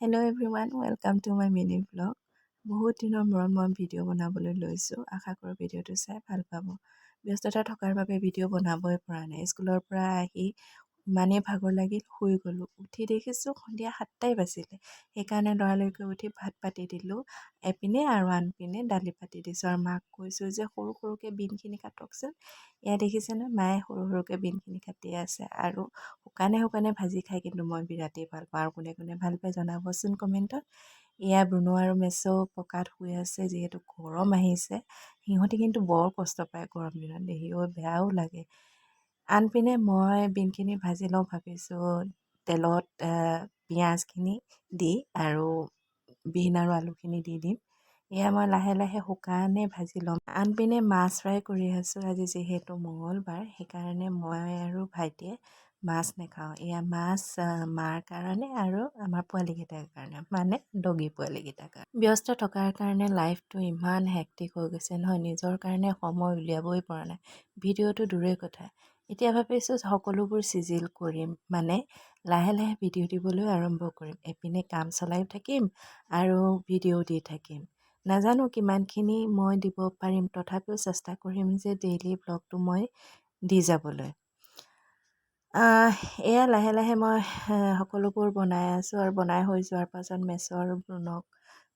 Hello' everyone, welcome to my mini blog. বহুত দিনৰ মূৰত মই ভিডিঅ' বনাবলৈ লৈছোঁ। আশা কৰোঁ ভিডিঅ'টো চাই ভাল পাব। ব্যস্ততা থকাৰ বাবে ভিডিঅ' বনাবই পৰা নাই। স্কুলৰ পৰা আহি ইমানেই ভাগৰ লাগিল, শুই গ'লোঁ। উঠি দেখিছোঁ সন্ধিয়া 7টাই বাজিলে। সেইকাৰণে লৰালৰিকৈ উঠি ভাত পাতি দিলোঁ এপিনে আৰু আনপিনে দালি পাতি দিছোঁ। আৰু মাক কৈছোঁ যে সৰু সৰুকৈ বিনখিনি কাটকচোন। এয়া দেখিছেনে, মায়ে সৰু সৰুকৈ বিনখিনি কাটি আছে। আৰু শুকানে শুকানে ভাজি খাই কিন্তু মই বিৰাটেই ভাল পাওঁ। আৰু কোনে কোনে ভাল পায় জনাবচোন কমেণ্টত। এয়া ব্ৰুনো আৰু মেছো পকাত শুই আছে, যিহেতু গৰম আহিছে। সিহঁতি কিন্তু বৰ কষ্ট পায় গৰম দিনত, দেখিও বেয়াও লাগে। আনপিনে মই বিনখিনি ভাজি লওঁ ভাবিছোঁ তেলত পিঁয়াজখিনি দি আৰু বিন আৰু আলুখিনি দি দিম। এয়া মই লাহে লাহে শুকানে ভাজি ল'ম। আনপিনে মাছ ফ্ৰাই কৰি আছোঁ। আজি যিহেতু মঙলবাৰ, সেইকাৰণে মই আৰু ভাইটিয়ে মাছ নাখাওঁ। এয়া মাছ মাৰ কাৰণে আৰু আমাৰ পোৱালিকেইটাৰ কাৰণে, মানে ডগী পোৱালিকেইটাৰ কাৰণে। ব্যস্ত থকাৰ কাৰণে লাইফটো ইমান হেক্টিক হৈ গৈছে নহয়, নিজৰ কাৰণে সময় উলিয়াবই পৰা নাই। ভিডিঅ'টো দূৰেই কথা। এতিয়া ভাবিছোঁ সকলোবোৰ চিজিল কৰিম, মানে লাহে লাহে ভিডিঅ' দিবলৈ আৰম্ভ কৰিম। এপিনে কাম চলাইও থাকিম আৰু ভিডিঅ' দি থাকিম। নাজানো কিমানখিনি মই দিব পাৰিম, তথাপিও চেষ্টা কৰিম যে ডেইলি ব্লগটো মই দি যাবলৈ। এয়া লাহে লাহে মই সকলোবোৰ বনাই আছোঁ। আৰু বনাই হৈ যোৱাৰ পাছত মেছো আৰু ব্ৰুনক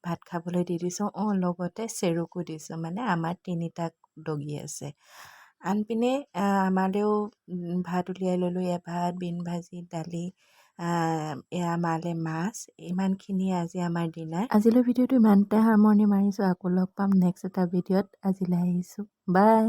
ভাত খাবলৈ দি দিছোঁ। লগতে চেৰুকো দিছোঁ, মানে আমাৰ 3টা ডগী আছে। আনপিনে আমালৈও ভাত উলিয়াই ল'লোঁ। এয়া ভাত, বিন ভাজি, দালি, এয়া আমালৈ মাছ। ইমানখিনিয়ে আজি আমাৰ ডিনাৰ। আজিলৈ ভিডিঅ'টো ইমানতে সামৰণি মাৰিছোঁ। আকৌ লগ পাম নেক্সট এটা ভিডিঅ'ত। আজিলৈ আহিছোঁ, বাই।